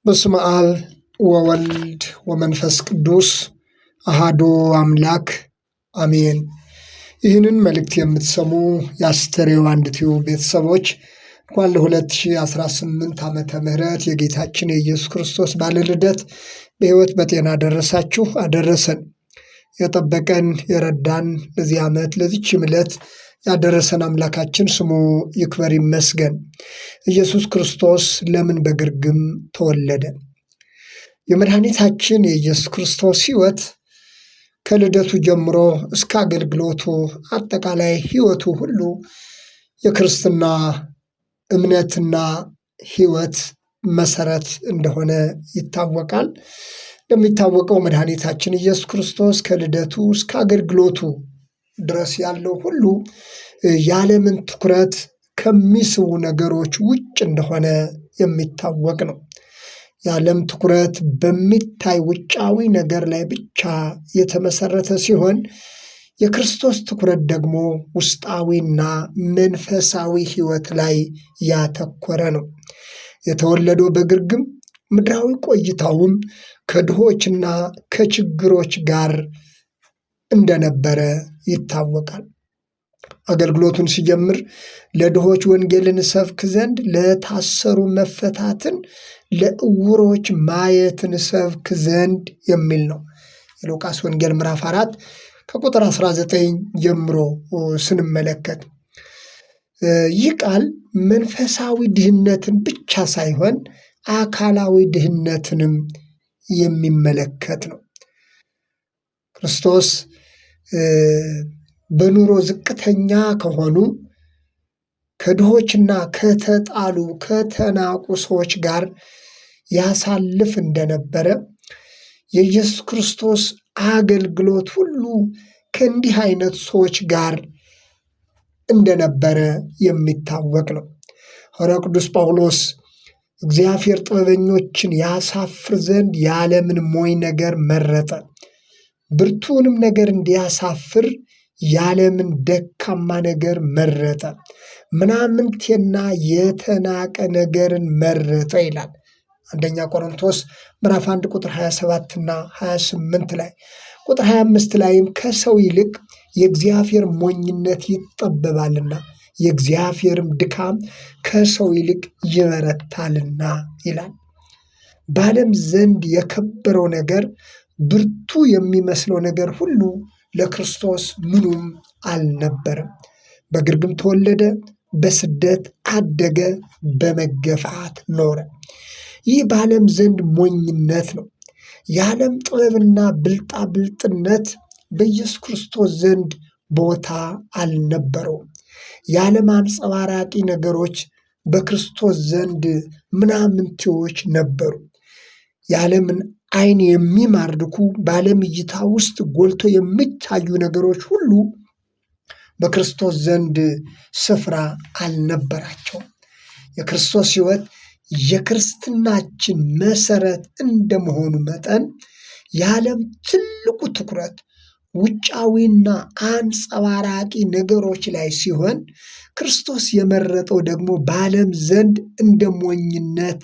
በስመ አብ ወወልድ ወመንፈስ ቅዱስ አሃዱ አምላክ አሜን። ይህንን መልእክት የምትሰሙ የአስተርእዮ አንድ ቲዩብ ቤተሰቦች እንኳን ለ2018 ዓመተ ምህረት የጌታችን የኢየሱስ ክርስቶስ በዓለ ልደት በሕይወት በጤና አደረሳችሁ አደረሰን። የጠበቀን የረዳን ለዚህ ዓመት ለዚህችም ዕለት ያደረሰን አምላካችን ስሙ ይክበር ይመስገን። ኢየሱስ ክርስቶስ ለምን በግርግም ተወለደ? የመድኃኒታችን የኢየሱስ ክርስቶስ ሕይወት ከልደቱ ጀምሮ እስከ አገልግሎቱ አጠቃላይ ሕይወቱ ሁሉ የክርስትና እምነትና ሕይወት መሰረት እንደሆነ ይታወቃል። እንደሚታወቀው መድኃኒታችን ኢየሱስ ክርስቶስ ከልደቱ እስከ አገልግሎቱ ድረስ ያለው ሁሉ የዓለምን ትኩረት ከሚስቡ ነገሮች ውጭ እንደሆነ የሚታወቅ ነው። የዓለም ትኩረት በሚታይ ውጫዊ ነገር ላይ ብቻ የተመሰረተ ሲሆን የክርስቶስ ትኩረት ደግሞ ውስጣዊና መንፈሳዊ ሕይወት ላይ ያተኮረ ነው። የተወለደው በግርግም ምድራዊ ቆይታውም ከድሆችና ከችግሮች ጋር እንደነበረ ይታወቃል። አገልግሎቱን ሲጀምር ለድሆች ወንጌልን እሰብክ ዘንድ፣ ለታሰሩ መፈታትን፣ ለዕውሮች ማየትን እሰብክ ዘንድ የሚል ነው። የሉቃስ ወንጌል ምዕራፍ 4 ከቁጥር 19 ጀምሮ ስንመለከት ይህ ቃል መንፈሳዊ ድህነትን ብቻ ሳይሆን አካላዊ ድህነትንም የሚመለከት ነው። ክርስቶስ በኑሮ ዝቅተኛ ከሆኑ ከድሆችና ከተጣሉ ከተናቁ ሰዎች ጋር ያሳልፍ እንደነበረ የኢየሱስ ክርስቶስ አገልግሎት ሁሉ ከእንዲህ አይነት ሰዎች ጋር እንደነበረ የሚታወቅ ነው። ሐዋርያው ቅዱስ ጳውሎስ እግዚአብሔር ጥበበኞችን ያሳፍር ዘንድ የዓለምን ሞኝ ነገር መረጠ፣ ብርቱንም ነገር እንዲያሳፍር የዓለምን ደካማ ነገር መረጠ፣ ምናምንቴና የተናቀ ነገርን መረጠ ይላል። አንደኛ ቆሮንቶስ ምዕራፍ 1 ቁጥር 27 እና 28 ላይ ቁጥር 25 ላይም ከሰው ይልቅ የእግዚአብሔር ሞኝነት ይጠበባልና የእግዚአብሔርም ድካም ከሰው ይልቅ ይበረታልና ይላል። በዓለም ዘንድ የከበረው ነገር ብርቱ የሚመስለው ነገር ሁሉ ለክርስቶስ ምኑም አልነበረም። በግርግም ተወለደ፣ በስደት አደገ፣ በመገፋት ኖረ። ይህ በዓለም ዘንድ ሞኝነት ነው። የዓለም ጥበብና ብልጣብልጥነት በኢየሱስ ክርስቶስ ዘንድ ቦታ አልነበረውም። የዓለም አንጸባራቂ ነገሮች በክርስቶስ ዘንድ ምናምንቴዎች ነበሩ። የዓለምን ዓይን የሚማርኩ በዓለም እይታ ውስጥ ጎልቶ የሚታዩ ነገሮች ሁሉ በክርስቶስ ዘንድ ስፍራ አልነበራቸውም። የክርስቶስ ሕይወት የክርስትናችን መሰረት እንደመሆኑ መጠን የዓለም ትልቁ ትኩረት ውጫዊና አንጸባራቂ ነገሮች ላይ ሲሆን ክርስቶስ የመረጠው ደግሞ በዓለም ዘንድ እንደ ሞኝነት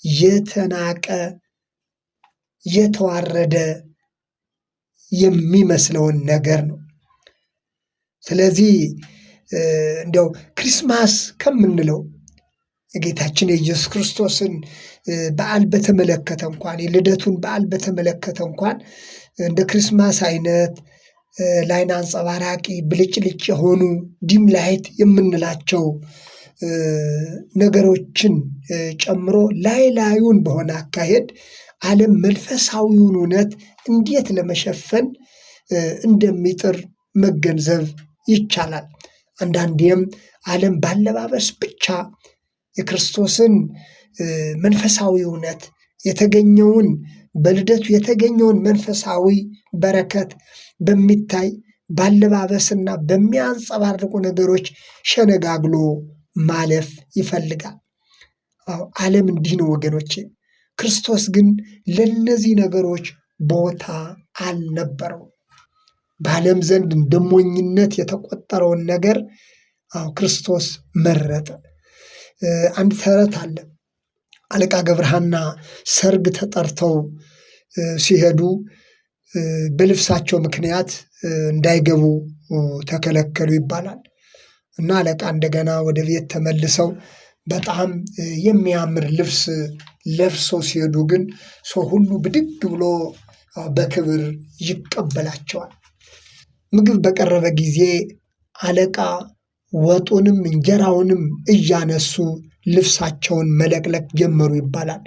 የተናቀ የተዋረደ የሚመስለውን ነገር ነው። ስለዚህ እንዲያው ክሪስማስ ከምንለው የጌታችን የኢየሱስ ክርስቶስን በዓል በተመለከተ እንኳን የልደቱን በዓል በተመለከተ እንኳን እንደ ክሪስማስ አይነት ለዓይን አንጸባራቂ ብልጭልጭ የሆኑ ዲም ላይት የምንላቸው ነገሮችን ጨምሮ ላዩን በሆነ አካሄድ ዓለም መንፈሳዊውን እውነት እንዴት ለመሸፈን እንደሚጥር መገንዘብ ይቻላል። አንዳንዴም ዓለም ባለባበስ ብቻ የክርስቶስን መንፈሳዊ እውነት የተገኘውን በልደቱ የተገኘውን መንፈሳዊ በረከት በሚታይ ባለባበስና በሚያንጸባርቁ ነገሮች ሸነጋግሎ ማለፍ ይፈልጋል። ዓለም እንዲህ ነው ወገኖቼ። ክርስቶስ ግን ለእነዚህ ነገሮች ቦታ አልነበረው። በዓለም ዘንድ እንደ ሞኝነት የተቆጠረውን ነገር ክርስቶስ መረጠ። አንድ ተረት አለ። አለቃ ገብረሐና ሰርግ ተጠርተው ሲሄዱ በልብሳቸው ምክንያት እንዳይገቡ ተከለከሉ ይባላል እና አለቃ እንደገና ወደ ቤት ተመልሰው በጣም የሚያምር ልብስ ለብሰው ሲሄዱ ግን ሰው ሁሉ ብድግ ብሎ በክብር ይቀበላቸዋል። ምግብ በቀረበ ጊዜ አለቃ ወጡንም እንጀራውንም እያነሱ ልብሳቸውን መለቅለቅ ጀመሩ ይባላል።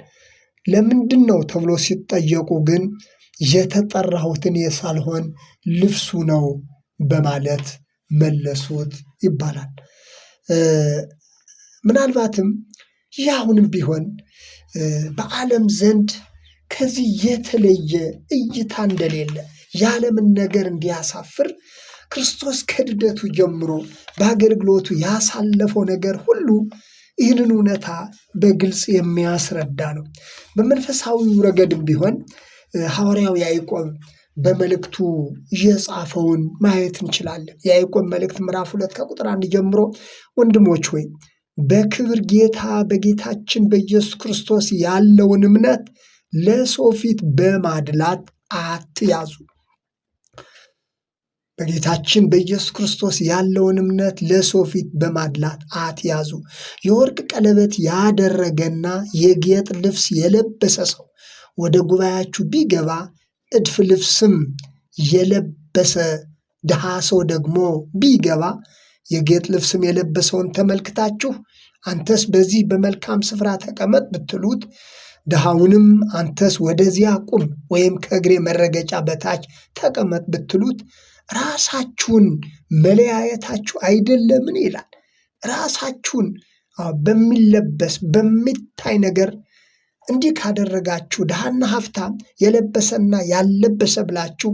ለምንድን ነው ተብሎ ሲጠየቁ ግን የተጠራሁትን ሳልሆን ልብሱ ነው በማለት መለሱት ይባላል። ምናልባትም ይህ አሁንም ቢሆን በዓለም ዘንድ ከዚህ የተለየ እይታ እንደሌለ የዓለምን ነገር እንዲያሳፍር ክርስቶስ ከልደቱ ጀምሮ በአገልግሎቱ ያሳለፈው ነገር ሁሉ ይህንን እውነታ በግልጽ የሚያስረዳ ነው። በመንፈሳዊው ረገድም ቢሆን ሐዋርያው ያዕቆብ በመልእክቱ የጻፈውን ማየት እንችላለን። የያዕቆብ መልእክት ምዕራፍ 2 ከቁጥር 1 ጀምሮ ወንድሞች ሆይ በክብር ጌታ በጌታችን በኢየሱስ ክርስቶስ ያለውን እምነት ለሰው ፊት በማድላት አትያዙ። በጌታችን በኢየሱስ ክርስቶስ ያለውን እምነት ለሰው ፊት በማድላት አትያዙ። የወርቅ ቀለበት ያደረገና የጌጥ ልብስ የለበሰ ሰው ወደ ጉባኤያችሁ ቢገባ እድፍ ልብስም የለበሰ ድሃ ሰው ደግሞ ቢገባ የጌጥ ልብስም የለበሰውን ተመልክታችሁ አንተስ በዚህ በመልካም ስፍራ ተቀመጥ ብትሉት፣ ድሃውንም አንተስ ወደዚያ ቁም ወይም ከእግሬ መረገጫ በታች ተቀመጥ ብትሉት ራሳችሁን መለያየታችሁ አይደለምን ይላል። ራሳችሁን በሚለበስ በሚታይ ነገር እንዲህ ካደረጋችሁ ድሃና ሀብታም የለበሰና ያልለበሰ ብላችሁ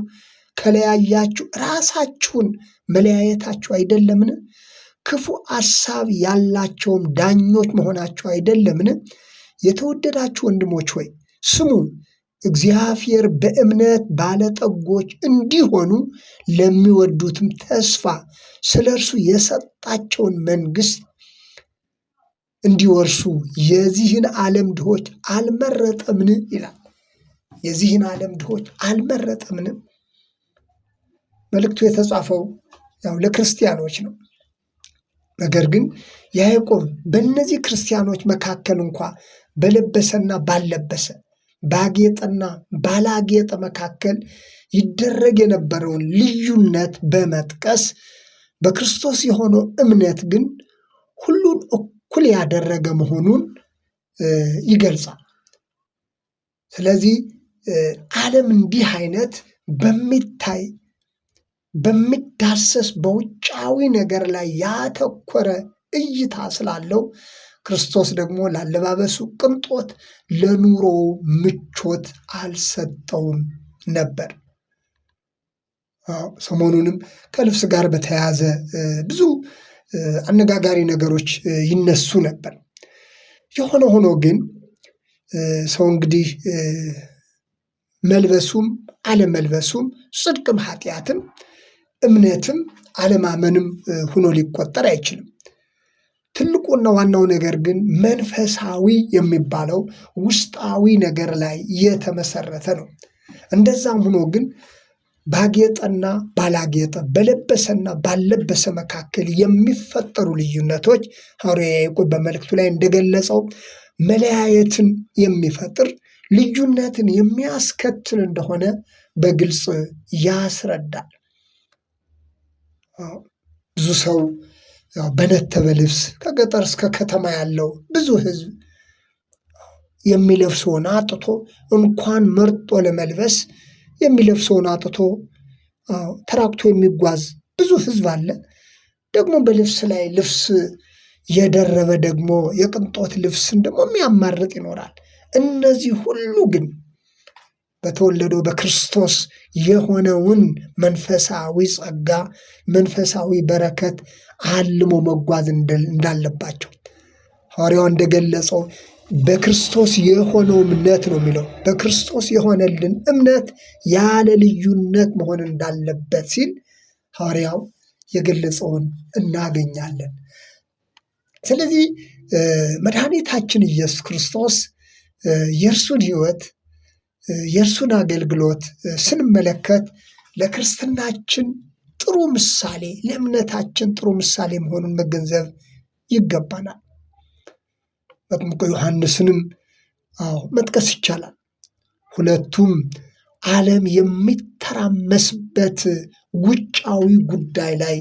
ከለያያችሁ ራሳችሁን መለያየታችሁ አይደለምን? ክፉ ሐሳብ ያላቸውም ዳኞች መሆናችሁ አይደለምን? የተወደዳችሁ ወንድሞች ሆይ ስሙ። እግዚአብሔር በእምነት ባለጠጎች እንዲሆኑ ለሚወዱትም ተስፋ ስለ እርሱ የሰጣቸውን መንግሥት እንዲወርሱ የዚህን ዓለም ድሆች አልመረጠምን ይላል። የዚህን ዓለም ድሆች አልመረጠምን? መልእክቱ የተጻፈው ያው ለክርስቲያኖች ነው። ነገር ግን ያዕቆብ በእነዚህ ክርስቲያኖች መካከል እንኳ በለበሰና ባልለበሰ ባጌጠና ባላጌጠ መካከል ይደረግ የነበረውን ልዩነት በመጥቀስ በክርስቶስ የሆነው እምነት ግን ሁሉን እኩል ያደረገ መሆኑን ይገልጻል። ስለዚህ ዓለም እንዲህ አይነት በሚታይ በሚዳሰስ በውጫዊ ነገር ላይ ያተኮረ እይታ ስላለው ክርስቶስ ደግሞ ላለባበሱ ቅንጦት፣ ለኑሮ ምቾት አልሰጠውም ነበር። ሰሞኑንም ከልብስ ጋር በተያያዘ ብዙ አነጋጋሪ ነገሮች ይነሱ ነበር። የሆነ ሆኖ ግን ሰው እንግዲህ መልበሱም አለመልበሱም ጽድቅም ኃጢአትም እምነትም አለማመንም ሆኖ ሊቆጠር አይችልም። ትልቁና ዋናው ነገር ግን መንፈሳዊ የሚባለው ውስጣዊ ነገር ላይ የተመሰረተ ነው። እንደዛም ሆኖ ግን ባጌጠና ባላጌጠ በለበሰና ባልለበሰ መካከል የሚፈጠሩ ልዩነቶች ሐዋርያው ያዕቆብ በመልእክቱ ላይ እንደገለጸው መለያየትን የሚፈጥር ልዩነትን የሚያስከትል እንደሆነ በግልጽ ያስረዳል። ብዙ ሰው በነተበ ልብስ ከገጠር እስከ ከተማ ያለው ብዙ ሕዝብ የሚለብሰውን አጥቶ እንኳን መርጦ ለመልበስ የሚለብሰውን አጥቶ ተራቁቶ የሚጓዝ ብዙ ሕዝብ አለ። ደግሞ በልብስ ላይ ልብስ የደረበ ደግሞ የቅንጦት ልብስን ደግሞ የሚያማርጥ ይኖራል። እነዚህ ሁሉ ግን በተወለደው በክርስቶስ የሆነውን መንፈሳዊ ጸጋ፣ መንፈሳዊ በረከት አልሞ መጓዝ እንዳለባቸው ሐዋርያው እንደገለጸው በክርስቶስ የሆነው እምነት ነው የሚለው። በክርስቶስ የሆነልን እምነት ያለ ልዩነት መሆን እንዳለበት ሲል ሐዋርያው የገለጸውን እናገኛለን። ስለዚህ መድኃኒታችን ኢየሱስ ክርስቶስ የእርሱን ሕይወት የእርሱን አገልግሎት ስንመለከት ለክርስትናችን ጥሩ ምሳሌ፣ ለእምነታችን ጥሩ ምሳሌ መሆኑን መገንዘብ ይገባናል። መጥምቁ ዮሐንስንም መጥቀስ ይቻላል። ሁለቱም ዓለም የሚተራመስበት ውጫዊ ጉዳይ ላይ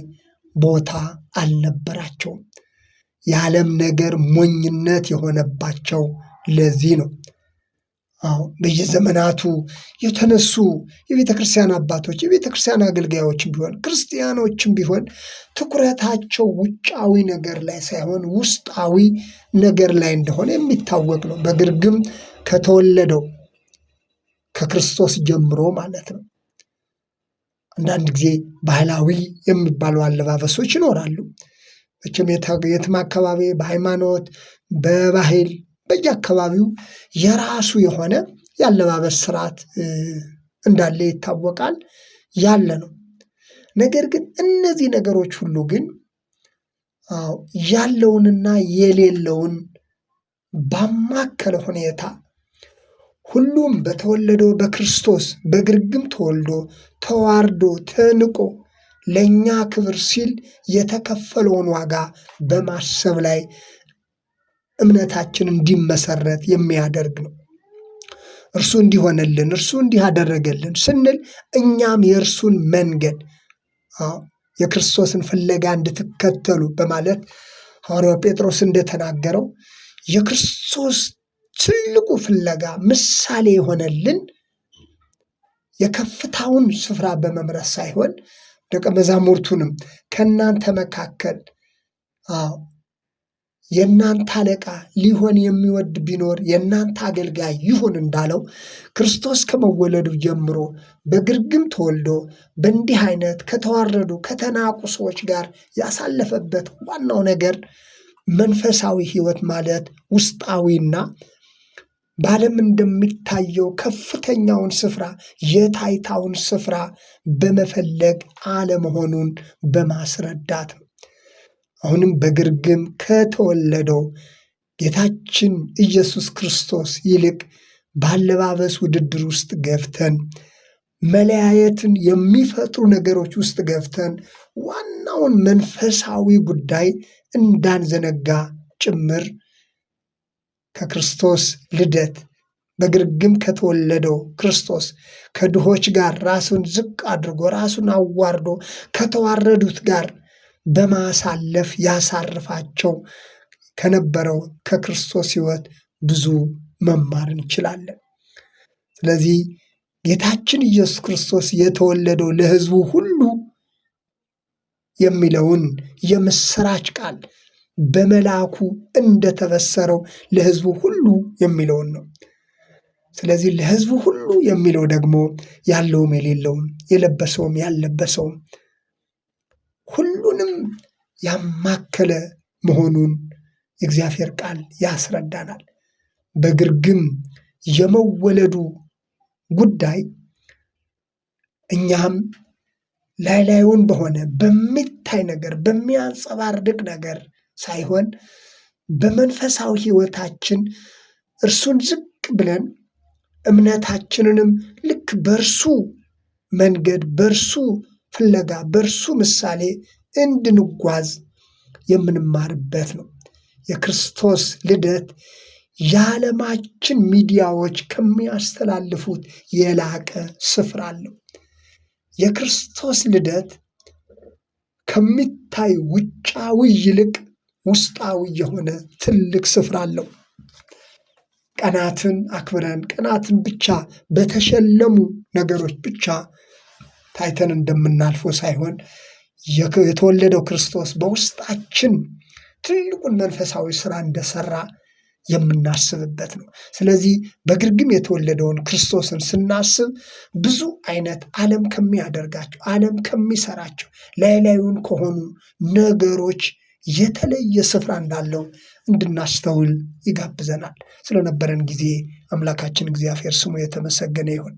ቦታ አልነበራቸውም። የዓለም ነገር ሞኝነት የሆነባቸው ለዚህ ነው። በየዘመናቱ የተነሱ የቤተ ክርስቲያን አባቶች፣ የቤተ ክርስቲያን አገልጋዮችም ቢሆን ክርስቲያኖችም ቢሆን ትኩረታቸው ውጫዊ ነገር ላይ ሳይሆን ውስጣዊ ነገር ላይ እንደሆነ የሚታወቅ ነው። በግርግም ከተወለደው ከክርስቶስ ጀምሮ ማለት ነው። አንዳንድ ጊዜ ባህላዊ የሚባሉ አለባበሶች ይኖራሉ። መቼም የትም አካባቢ በሃይማኖት በባህል በየአካባቢው የራሱ የሆነ የአለባበስ ስርዓት እንዳለ ይታወቃል፣ ያለ ነው። ነገር ግን እነዚህ ነገሮች ሁሉ ግን ያለውንና የሌለውን ባማከለ ሁኔታ ሁሉም በተወለደው በክርስቶስ በግርግም ተወልዶ ተዋርዶ ተንቆ ለእኛ ክብር ሲል የተከፈለውን ዋጋ በማሰብ ላይ እምነታችን እንዲመሰረት የሚያደርግ ነው። እርሱ እንዲሆነልን እርሱ እንዲያደረገልን ስንል እኛም የእርሱን መንገድ የክርስቶስን ፍለጋ እንድትከተሉ በማለት ሐዋርያው ጴጥሮስ እንደተናገረው የክርስቶስ ትልቁ ፍለጋ ምሳሌ የሆነልን የከፍታውን ስፍራ በመምረጥ ሳይሆን ደቀ መዛሙርቱንም ከእናንተ መካከል የእናንተ አለቃ ሊሆን የሚወድ ቢኖር የእናንተ አገልጋይ ይሁን እንዳለው ክርስቶስ ከመወለዱ ጀምሮ በግርግም ተወልዶ በእንዲህ አይነት ከተዋረዱ ከተናቁ ሰዎች ጋር ያሳለፈበት ዋናው ነገር መንፈሳዊ ሕይወት ማለት ውስጣዊና በዓለም እንደሚታየው ከፍተኛውን ስፍራ የታይታውን ስፍራ በመፈለግ አለመሆኑን በማስረዳት ነው። አሁንም በግርግም ከተወለደው ጌታችን ኢየሱስ ክርስቶስ ይልቅ በአለባበስ ውድድር ውስጥ ገብተን መለያየትን የሚፈጥሩ ነገሮች ውስጥ ገብተን ዋናውን መንፈሳዊ ጉዳይ እንዳንዘነጋ ጭምር ከክርስቶስ ልደት በግርግም ከተወለደው ክርስቶስ ከድሆች ጋር ራሱን ዝቅ አድርጎ ራሱን አዋርዶ ከተዋረዱት ጋር በማሳለፍ ያሳርፋቸው ከነበረው ከክርስቶስ ሕይወት ብዙ መማር እንችላለን። ስለዚህ ጌታችን ኢየሱስ ክርስቶስ የተወለደው ለሕዝቡ ሁሉ የሚለውን የምስራች ቃል በመልአኩ እንደተበሰረው ለሕዝቡ ሁሉ የሚለውን ነው። ስለዚህ ለሕዝቡ ሁሉ የሚለው ደግሞ ያለውም የሌለውም የለበሰውም ያልለበሰውም ሁሉንም ያማከለ መሆኑን የእግዚአብሔር ቃል ያስረዳናል። በግርግም የመወለዱ ጉዳይ እኛም ላዩን በሆነ በሚታይ ነገር በሚያንጸባርቅ ነገር ሳይሆን በመንፈሳዊ ሕይወታችን እርሱን ዝቅ ብለን እምነታችንንም ልክ በእርሱ መንገድ በእርሱ ፍለጋ በእርሱ ምሳሌ እንድንጓዝ የምንማርበት ነው። የክርስቶስ ልደት የዓለማችን ሚዲያዎች ከሚያስተላልፉት የላቀ ስፍራ አለው። የክርስቶስ ልደት ከሚታይ ውጫዊ ይልቅ ውስጣዊ የሆነ ትልቅ ስፍራ አለው። ቀናትን አክብረን ቀናትን ብቻ በተሸለሙ ነገሮች ብቻ ታይተን እንደምናልፈው ሳይሆን የተወለደው ክርስቶስ በውስጣችን ትልቁን መንፈሳዊ ስራ እንደሰራ የምናስብበት ነው። ስለዚህ በግርግም የተወለደውን ክርስቶስን ስናስብ ብዙ አይነት ዓለም ከሚያደርጋቸው ዓለም ከሚሰራቸው ላዩን ከሆኑ ነገሮች የተለየ ስፍራ እንዳለው እንድናስተውል ይጋብዘናል። ስለነበረን ጊዜ አምላካችን እግዚአብሔር ስሙ የተመሰገነ ይሁን።